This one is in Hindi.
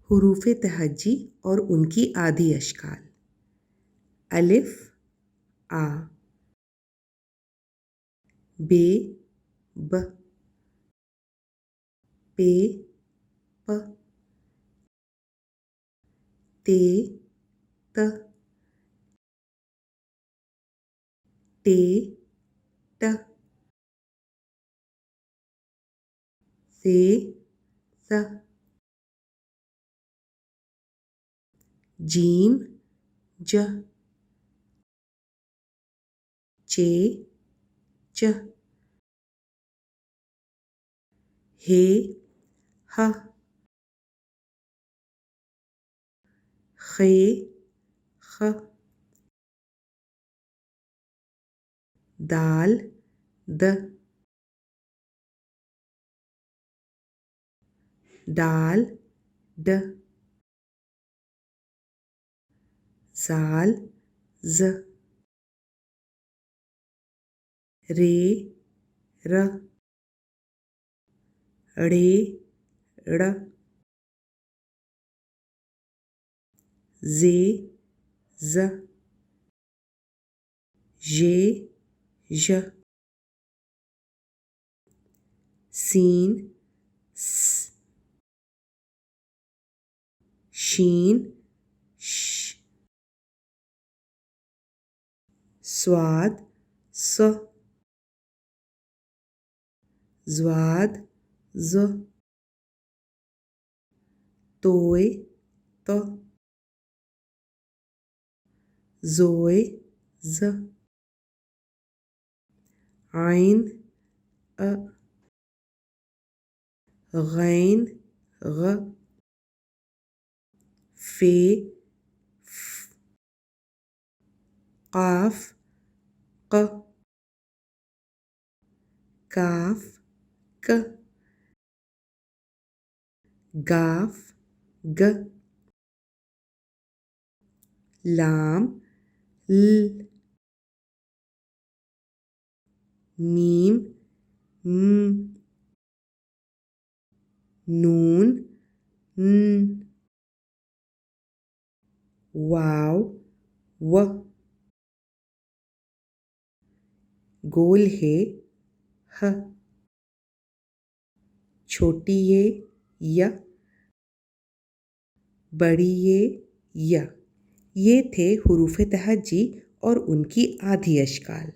हुरूफ तहज्जी और उनकी आधी अश्काल। अलिफ आ, बे ब, पे प, ते त, टे ट, से स, जीम ज, चे च, हे ह, खे ख, दाल द, डाल ड, ज़ाल ज़, रे र, ड़े ड़, ज़े ज़, जे ž, सीन स, शीन श, स्वाद स, ज़्वाद ज़, तोय त, ज़ोय ज़, आइन अ, गैन ग, फे फ, क़ाफ क़, काफ क, गाफ ग, लाम ल, मीम म, नून न, वाव व, गोल है ह, छोटी ये य, बड़ी ये य। ये थे हुरूफ तहज्जी और उनकी आधी अश्काल।